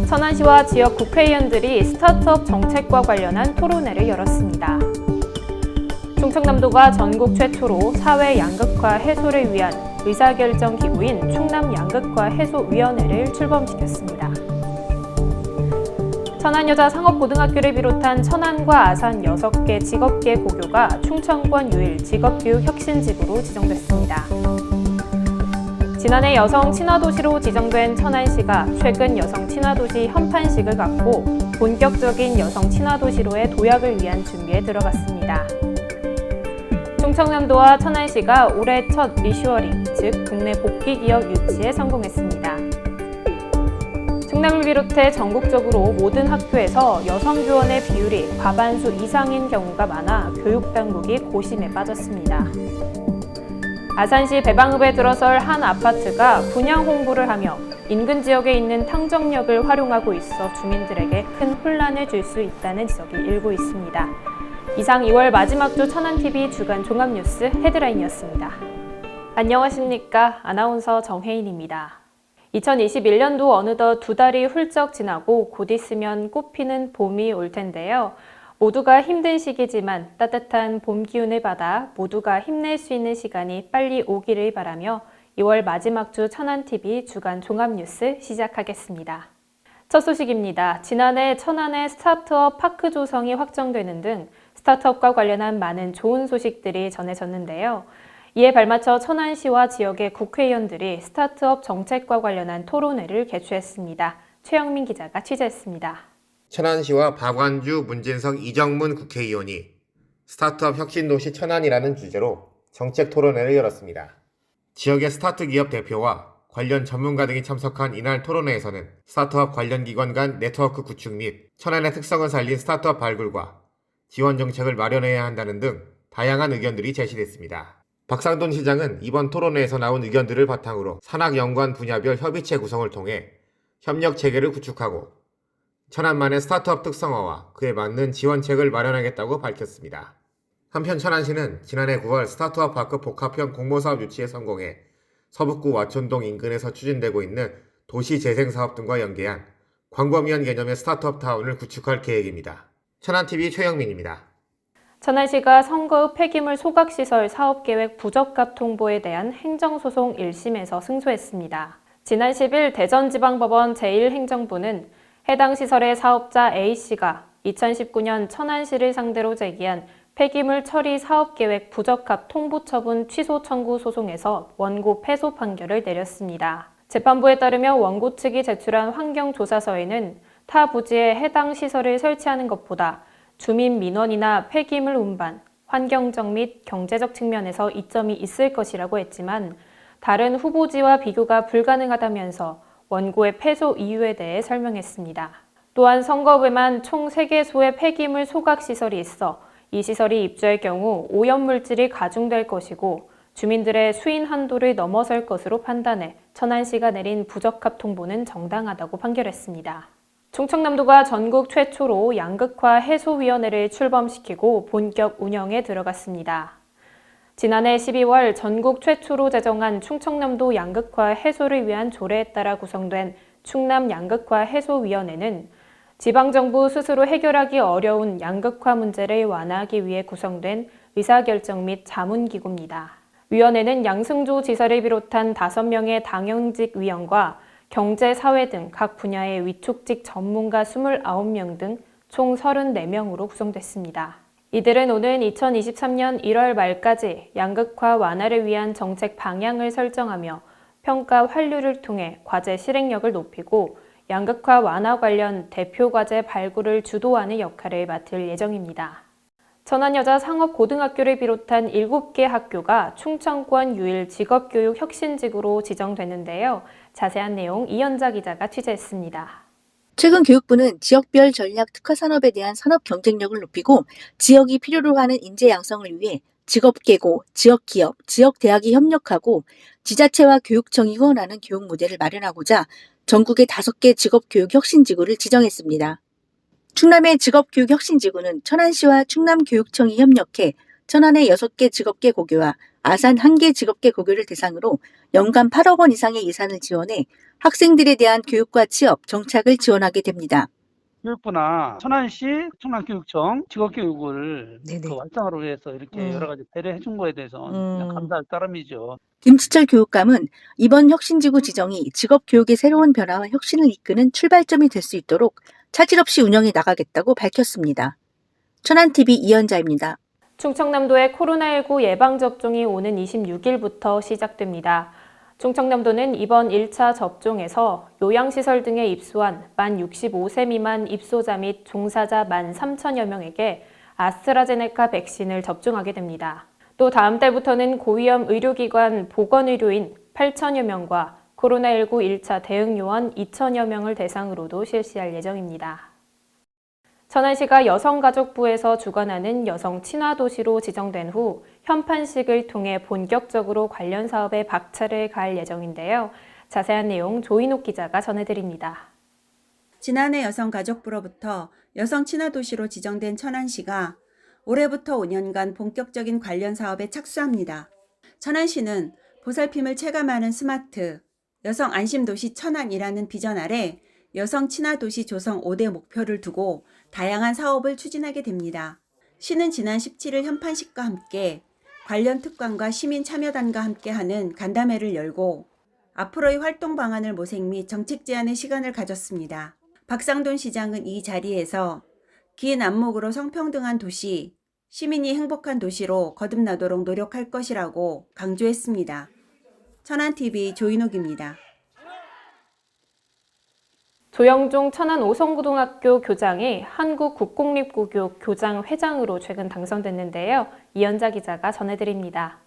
천안시와 지역 국회의원들이 스타트업 정책과 관련한 토론회를 열었습니다. 충청남도가 전국 최초로 사회 양극화 해소를 위한 의사결정 기구인 충남 양극화 해소위원회를 출범시켰습니다. 천안여자 상업고등학교를 비롯한 천안과 아산 6개 직업계 고교가 충청권 유일 직업교육 혁신지구로 지정됐습니다. 지난해 여성 친화도시로 지정된 천안시가 최근 여성 친화도시 현판식을 갖고 본격적인 여성 친화도시로의 도약을 위한 준비에 들어갔습니다. 충청남도와 천안시가 올해 첫 리슈어링, 즉 국내 복귀 기업 유치에 성공했습니다. 충남을 비롯해 전국적으로 모든 학교에서 여성 교원의 비율이 과반수 이상인 경우가 많아 교육당국이 고심에 빠졌습니다. 아산시 배방읍에 들어설 한 아파트가 분양 홍보를 하며 인근 지역에 있는 탕정역을 활용하고 있어 주민들에게 큰 혼란을 줄 수 있다는 지적이 일고 있습니다. 이상 2월 마지막 주 천안TV 주간 종합뉴스 헤드라인이었습니다. 안녕하십니까? 아나운서 정혜인입니다. 2021년도 어느덧 2달이 훌쩍 지나고 곧 있으면 꽃피는 봄이 올 텐데요. 모두가 힘든 시기지만 따뜻한 봄 기운을 받아 모두가 힘낼 수 있는 시간이 빨리 오기를 바라며 2월 마지막 주 천안TV 주간 종합뉴스 시작하겠습니다. 첫 소식입니다. 지난해 천안의 스타트업 파크 조성이 확정되는 등 스타트업과 관련한 많은 좋은 소식들이 전해졌는데요. 이에 발맞춰 천안시와 지역의 국회의원들이 스타트업 정책과 관련한 토론회를 개최했습니다. 최영민 기자가 취재했습니다. 천안시와 박완주, 문진석, 이정문 국회의원이 스타트업 혁신도시 천안이라는 주제로 정책 토론회를 열었습니다. 지역의 스타트 기업 대표와 관련 전문가 등이 참석한 이날 토론회에서는 스타트업 관련 기관 간 네트워크 구축 및 천안의 특성을 살린 스타트업 발굴과 지원 정책을 마련해야 한다는 등 다양한 의견들이 제시됐습니다. 박상돈 시장은 이번 토론회에서 나온 의견들을 바탕으로 산학연관 분야별 협의체 구성을 통해 협력 체계를 구축하고 천안만의 스타트업 특성화와 그에 맞는 지원책을 마련하겠다고 밝혔습니다. 한편 천안시는 지난해 9월 스타트업 파크 복합형 공모사업 유치에 성공해 서북구 와촌동 인근에서 추진되고 있는 도시재생사업 등과 연계한 광범위한 개념의 스타트업 타운을 구축할 계획입니다. 천안TV 최영민입니다. 천안시가 선거읍 폐기물 소각시설 사업계획 부적합 통보에 대한 행정소송 1심에서 승소했습니다. 지난 10일 대전지방법원 제1행정부는 해당 시설의 사업자 A씨가 2019년 천안시를 상대로 제기한 폐기물 처리 사업계획 부적합 통보처분 취소 청구 소송에서 원고 패소 판결을 내렸습니다. 재판부에 따르면 원고 측이 제출한 환경조사서에는 타 부지에 해당 시설을 설치하는 것보다 주민 민원이나 폐기물 운반, 환경적 및 경제적 측면에서 이점이 있을 것이라고 했지만 다른 후보지와 비교가 불가능하다면서 원고의 패소 이유에 대해 설명했습니다. 또한 선거읍에만 총 3개소의 폐기물 소각시설이 있어 이 시설이 입주할 경우 오염물질이 가중될 것이고 주민들의 수인 한도를 넘어설 것으로 판단해 천안시가 내린 부적합 통보는 정당하다고 판결했습니다. 충청남도가 전국 최초로 양극화 해소위원회를 출범시키고 본격 운영에 들어갔습니다. 지난해 12월 전국 최초로 제정한 충청남도 양극화 해소를 위한 조례에 따라 구성된 충남 양극화 해소위원회는 지방정부 스스로 해결하기 어려운 양극화 문제를 완화하기 위해 구성된 의사결정 및 자문기구입니다. 위원회는 양승조 지사를 비롯한 5명의 당연직 위원과 경제, 사회 등 각 분야의 위촉직 전문가 29명 등 총 34명으로 구성됐습니다. 이들은 오는 2023년 1월 말까지 양극화 완화를 위한 정책 방향을 설정하며 평가 환류를 통해 과제 실행력을 높이고 양극화 완화 관련 대표 과제 발굴을 주도하는 역할을 맡을 예정입니다. 천안여자 상업고등학교를 비롯한 7개 학교가 충청권 유일 직업교육 혁신지구로 지정됐는데요. 자세한 내용 이현자 기자가 취재했습니다. 최근 교육부는 지역별 전략 특화산업에 대한 산업 경쟁력을 높이고 지역이 필요로 하는 인재 양성을 위해 직업계고, 지역기업, 지역대학이 협력하고 지자체와 교육청이 후원하는 교육 모델을 마련하고자 전국의 5개 직업교육 혁신지구를 지정했습니다. 충남의 직업교육 혁신지구는 천안시와 충남교육청이 협력해 천안의 6개 직업계 고교와 아산 한계 직업계 고교를 대상으로 연간 8억 원 이상의 예산을 지원해 학생들에 대한 교육과 취업, 정착을 지원하게 됩니다. 교육부나 천안시 충남교육청 직업교육을 네네. 활성화를 위해서 이렇게 여러 가지 배려해 준 거에 대해서 그냥 감사할 따름이죠. 김치철 교육감은 이번 혁신지구 지정이 직업교육의 새로운 변화와 혁신을 이끄는 출발점이 될 수 있도록 차질 없이 운영해 나가겠다고 밝혔습니다. 천안TV 이현자입니다. 충청남도의 코로나19 예방접종이 오는 26일부터 시작됩니다. 충청남도는 이번 1차 접종에서 요양시설 등에 입소한 만 65세 미만 입소자 및 종사자 13,000여 명에게 아스트라제네카 백신을 접종하게 됩니다. 또 다음 달부터는 고위험 의료기관 보건의료인 8,000여 명과 코로나19 1차 대응 요원 2,000여 명을 대상으로도 실시할 예정입니다. 천안시가 여성가족부에서 주관하는 여성 친화도시로 지정된 후 현판식을 통해 본격적으로 관련 사업에 박차를 가할 예정인데요. 자세한 내용 조인옥 기자가 전해드립니다. 지난해 여성가족부로부터 여성 친화도시로 지정된 천안시가 올해부터 5년간 본격적인 관련 사업에 착수합니다. 천안시는 보살핌을 체감하는 스마트 여성 안심도시 천안이라는 비전 아래 여성 친화도시 조성 5대 목표를 두고 다양한 사업을 추진하게 됩니다. 시는 지난 17일 현판식과 함께 관련 특관과 시민 참여단과 함께하는 간담회를 열고 앞으로의 활동 방안을 모색 및 정책 제안의 시간을 가졌습니다. 박상돈 시장은 이 자리에서 긴 안목으로 성평등한 도시, 시민이 행복한 도시로 거듭나도록 노력할 것이라고 강조했습니다. 천안TV 조인옥입니다. 조영종 천안 오성고등학교 교장이 한국국공립고교 교장 회장으로 최근 당선됐는데요. 이현자 기자가 전해드립니다.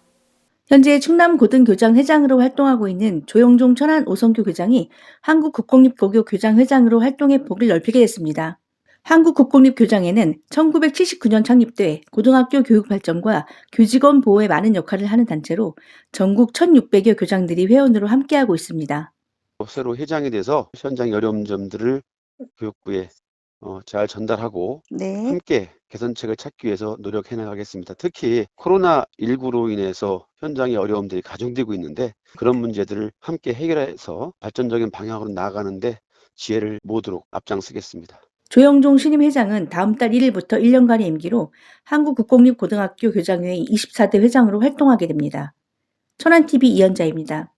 현재 충남고등교장 회장으로 활동하고 있는 조영종 천안 오성교 교장이 한국국공립고교 교장 회장으로 활동의 폭을 넓히게 됐습니다. 한국국공립교장회는 1979년 창립돼 고등학교 교육 발전과 교직원 보호에 많은 역할을 하는 단체로 전국 1,600여 교장들이 회원으로 함께하고 있습니다. 새로 회장이 돼서 현장의 어려운 점들을 교육부에 잘 전달하고 함께 개선책을 찾기 위해서 노력해 나가겠습니다. 특히 코로나19로 인해서 현장의 어려움들이 가중되고 있는데 그런 문제들을 함께 해결해서 발전적인 방향으로 나아가는데 지혜를 모으도록 앞장서겠습니다. 조영종 신임 회장은 다음 달 1일부터 1년간의 임기로 한국국공립고등학교 교장회의 24대 회장으로 활동하게 됩니다. 천안TV 이현자입니다.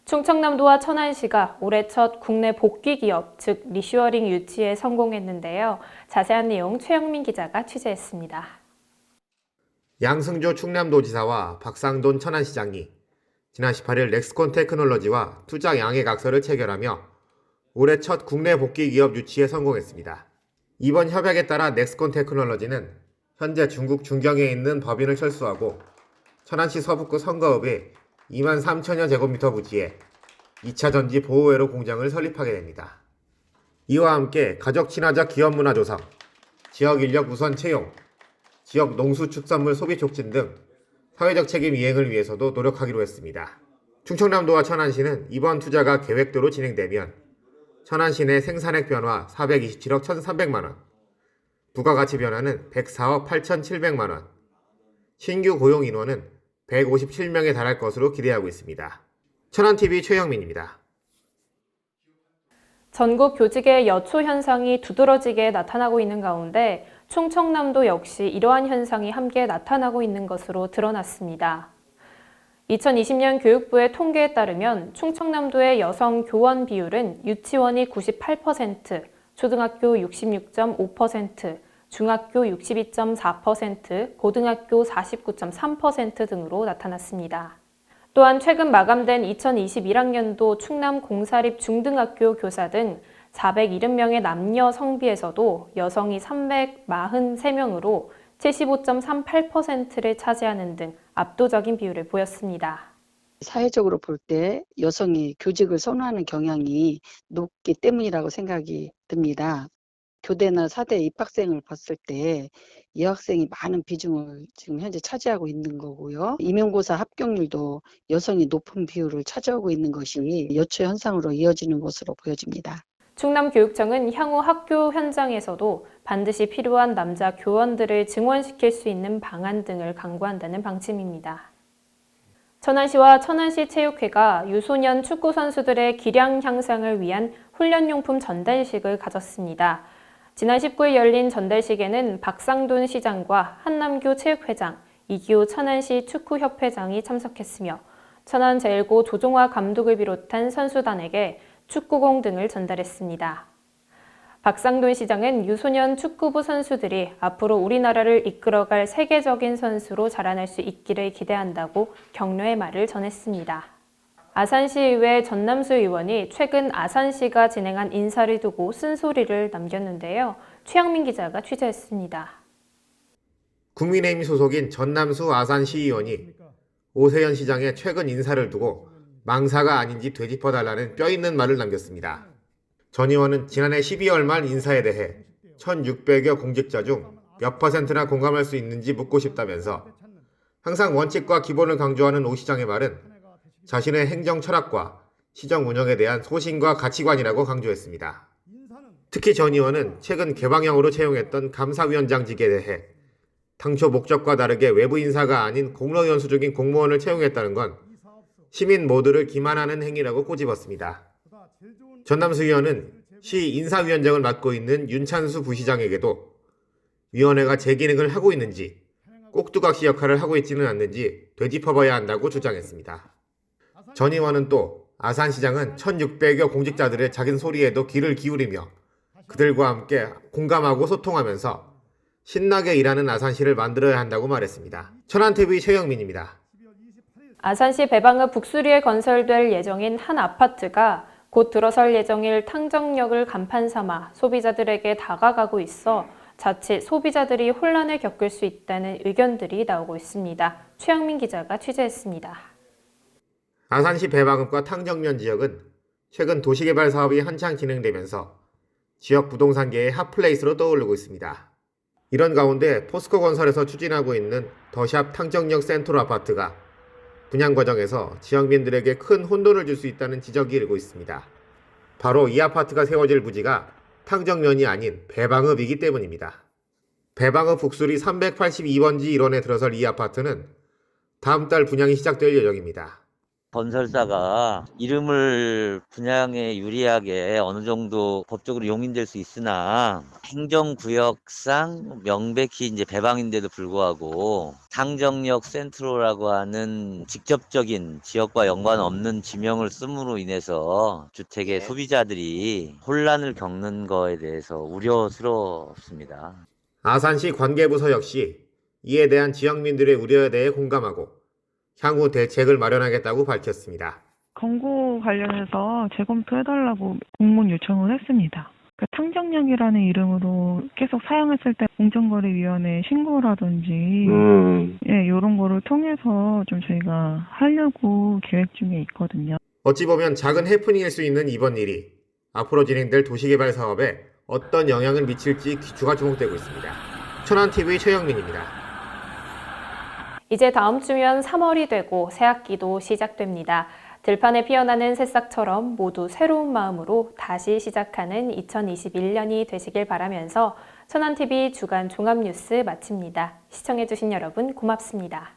충청남도와 천안시가 올해 첫 국내 복귀 기업, 즉 리슈어링 유치에 성공했는데요. 자세한 내용 최영민 기자가 취재했습니다. 양승조 충남도지사와 박상돈 천안시장이 지난 18일 넥스콘 테크놀로지와 투자 양해각서를 체결하며 올해 첫 국내 복귀 기업 유치에 성공했습니다. 이번 협약에 따라 넥스콘 테크놀로지는 현재 중국 중경에 있는 법인을 철수하고 천안시 서북구 성가읍에 23,000여 제곱미터 부지에 2차 전지 보호회로 공장을 설립하게 됩니다. 이와 함께 가족 친화적 기업 문화 조성, 지역 인력 우선 채용, 지역 농수축산물 소비 촉진 등 사회적 책임 이행을 위해서도 노력하기로 했습니다. 충청남도와 천안시는 이번 투자가 계획대로 진행되면 천안시 내 생산액 변화 427억 1,300만원, 부가가치 변화는 104억 8,700만원, 신규 고용 인원은 157명에 달할 것으로 기대하고 있습니다. 천안TV 최영민입니다. 전국 교직의 여초 현상이 두드러지게 나타나고 있는 가운데 충청남도 역시 이러한 현상이 함께 나타나고 있는 것으로 드러났습니다. 2020년 교육부의 통계에 따르면 충청남도의 여성 교원 비율은 유치원이 98%, 초등학교 66.5%, 중학교 62.4%, 고등학교 49.3% 등으로 나타났습니다. 또한 최근 마감된 2021학년도 충남 공사립 중등학교 교사 등 470명의 남녀 성비에서도 여성이 343명으로 75.38%를 차지하는 등 압도적인 비율을 보였습니다. 사회적으로 볼 때 여성이 교직을 선호하는 경향이 높기 때문이라고 생각이 듭니다. 교대나 사대 입학생을 봤을 때 여학생이 많은 비중을 지금 현재 차지하고 있는 거고요. 임용고사 합격률도 여성이 높은 비율을 차지하고 있는 것이 여초 현상으로 이어지는 것으로 보여집니다. 충남교육청은 향후 학교 현장에서도 반드시 필요한 남자 교원들을 증원시킬 수 있는 방안 등을 강구한다는 방침입니다. 천안시와 천안시 체육회가 유소년 축구 선수들의 기량 향상을 위한 훈련용품 전달식을 가졌습니다. 지난 19일 열린 전달식에는 박상돈 시장과 한남규 체육회장, 이기호 천안시 축구협회장이 참석했으며 천안제일고 조종화 감독을 비롯한 선수단에게 축구공 등을 전달했습니다. 박상돈 시장은 유소년 축구부 선수들이 앞으로 우리나라를 이끌어갈 세계적인 선수로 자라날 수 있기를 기대한다고 격려의 말을 전했습니다. 아산시의회 전남수 의원이 최근 아산시가 진행한 인사를 두고 쓴소리를 남겼는데요. 최영민 기자가 취재했습니다. 국민의힘 소속인 전남수 아산시의원이 오세현 시장의 최근 인사를 두고 망사가 아닌지 되짚어달라는 뼈있는 말을 남겼습니다. 전 의원은 지난해 12월 말 인사에 대해 1,600여 공직자 중 몇 %나 공감할 수 있는지 묻고 싶다면서 항상 원칙과 기본을 강조하는 오 시장의 말은 자신의 행정 철학과 시정 운영에 대한 소신과 가치관이라고 강조했습니다. 특히 전 의원은 최근 개방형으로 채용했던 감사위원장직에 대해 당초 목적과 다르게 외부 인사가 아닌 공로위원 수준인 공무원을 채용했다는 건 시민 모두를 기만하는 행위라고 꼬집었습니다. 전남수 의원은 시 인사위원장을 맡고 있는 윤찬수 부시장에게도 위원회가 제 기능을 하고 있는지 꼭두각시 역할을 하고 있지는 않는지 되짚어봐야 한다고 주장했습니다. 전 의원은 또 아산시장은 1,600여 공직자들의 작은 소리에도 귀를 기울이며 그들과 함께 공감하고 소통하면서 신나게 일하는 아산시를 만들어야 한다고 말했습니다. 천안TV 최영민입니다. 아산시 배방읍 북수리에 건설될 예정인 한 아파트가 곧 들어설 예정일 탕정역을 간판 삼아 소비자들에게 다가가고 있어 자칫 소비자들이 혼란을 겪을 수 있다는 의견들이 나오고 있습니다. 최영민 기자가 취재했습니다. 아산시 배방읍과 탕정면 지역은 최근 도시개발 사업이 한창 진행되면서 지역 부동산계의 핫플레이스로 떠오르고 있습니다. 이런 가운데 포스코 건설에서 추진하고 있는 더샵 탕정역 센트로 아파트가 분양 과정에서 지역민들에게 큰 혼돈을 줄 수 있다는 지적이 일고 있습니다. 바로 이 아파트가 세워질 부지가 탕정면이 아닌 배방읍이기 때문입니다. 배방읍 북수리 382번지 1원에 들어설 이 아파트는 다음 달 분양이 시작될 예정입니다. 건설사가 이름을 분양에 유리하게 어느 정도 법적으로 용인될 수 있으나 행정구역상 명백히 이제 배방인데도 불구하고 탕정역 센트로라고 하는 직접적인 지역과 연관 없는 지명을 씀으로 인해서 주택의 소비자들이 혼란을 겪는 거에 대해서 우려스럽습니다. 아산시 관계부서 역시 이에 대한 지역민들의 우려에 대해 공감하고 향후 대책을 마련하겠다고 밝혔습니다. 권고 관련해서 재검토해달라고 공문 요청을 했습니다. 탕정역이라는 이름으로 계속 사용했을 때 공정거래위원회에 신고라든지 이런 거를 통해서 좀 저희가 하려고 계획 중에 있거든요. 어찌 보면 작은 해프닝일 수 있는 이번 일이 앞으로 진행될 도시개발 사업에 어떤 영향을 미칠지 귀추가 주목되고 있습니다. 천안TV 최영민입니다. 이제 다음 주면 3월이 되고 새학기도 시작됩니다. 들판에 피어나는 새싹처럼 모두 새로운 마음으로 다시 시작하는 2021년이 되시길 바라면서 천안TV 주간 종합뉴스 마칩니다. 시청해주신 여러분 고맙습니다.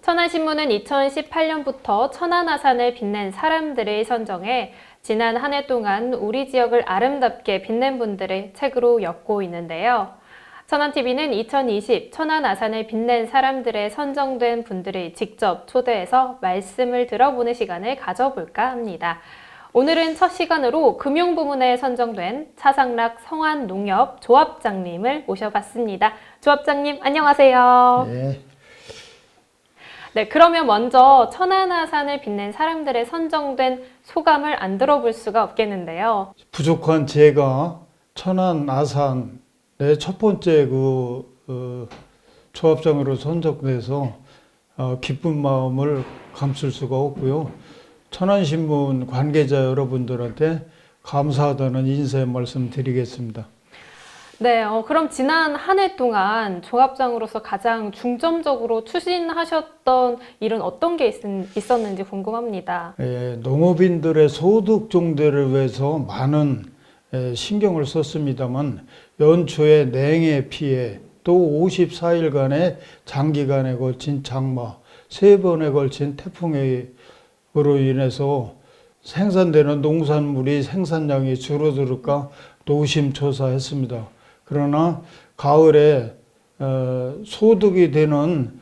천안신문은 2018년부터 천안 아산을 빛낸 사람들을 선정해 지난 한 해 동안 우리 지역을 아름답게 빛낸 분들을 책으로 엮고 있는데요. 천안TV는 2020 천안 아산을 빛낸 사람들의 선정된 분들을 직접 초대해서 말씀을 들어보는 시간을 가져볼까 합니다. 오늘은 첫 시간으로 금융부문에 선정된 차상락 성안농협 조합장님을 모셔봤습니다. 조합장님 안녕하세요. 네, 그러면 먼저 천안 아산을 빛낸 사람들의 선정된 소감을 안 들어볼 수가 없겠는데요. 부족한 제가 천안 아산 첫 번째 조합장으로 선정돼서 기쁜 마음을 감출 수가 없고요. 천안신문 관계자 여러분들한테 감사하다는 인사의 말씀 드리겠습니다. 네, 그럼 지난 한 해 동안 조합장으로서 가장 중점적으로 추진하셨던 일은 어떤 게 있었는지 궁금합니다. 농업인들의 소득 증대를 위해서 많은 신경을 썼습니다만 연초에 냉해 피해 또 54일간의 장기간에 걸친 장마, 3번에 걸친 태풍으로 인해서 생산되는 농산물이 생산량이 줄어들까 노심초사했습니다. 그러나 가을에 소득이 되는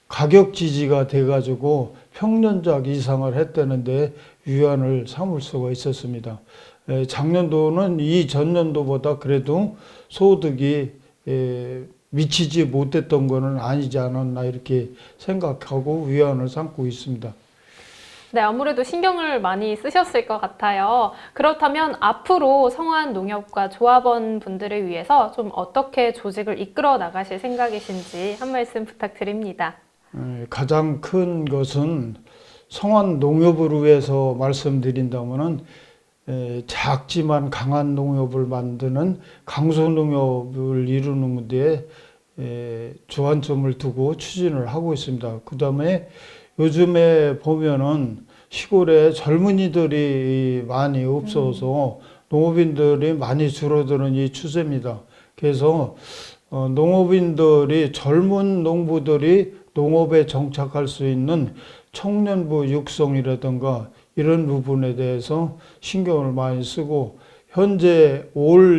가격 지지가 돼가지고 평년작 이상을 했다는데 위안을 삼을 수가 있었습니다. 작년도는 이 전년도보다 그래도 소득이 미치지 못했던 것은 아니지 않았나 이렇게 생각하고 위안을 삼고 있습니다. 네, 아무래도 신경을 많이 쓰셨을 것 같아요. 그렇다면 앞으로 성완농협과 조합원 분들을 위해서 좀 어떻게 조직을 이끌어 나가실 생각이신지 한 말씀 부탁드립니다. 가장 큰 것은 성완농협을 위해서 말씀드린다면은 작지만 강한 농협을 만드는 강소농협을 이루는 데 주안점을 두고 추진을 하고 있습니다. 그 다음에 요즘에 보면은 시골에 젊은이들이 많이 없어서 농업인들이 많이 줄어드는 이 추세입니다. 그래서 농업인들이 젊은 농부들이 농업에 정착할 수 있는 청년부 육성이라든가 이런 부분에 대해서 신경을 많이 쓰고 현재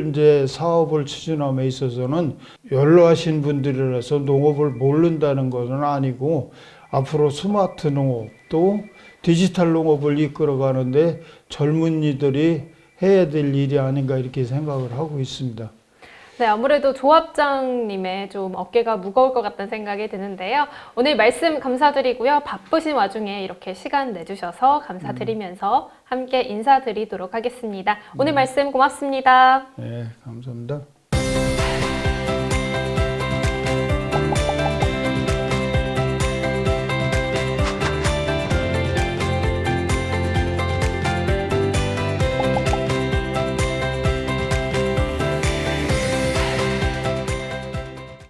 이제 사업을 추진함에 있어서는 연로하신 분들이라서 농업을 모른다는 것은 아니고 앞으로 스마트 농업 또 디지털 농업을 이끌어가는데 젊은이들이 해야 될 일이 아닌가 이렇게 생각을 하고 있습니다. 네, 아무래도 조합장님의 좀 어깨가 무거울 것 같다는 생각이 드는데요. 오늘 말씀 감사드리고요. 바쁘신 와중에 이렇게 시간 내주셔서 감사드리면서 함께 인사드리도록 하겠습니다. 오늘 말씀 고맙습니다. 네, 감사합니다.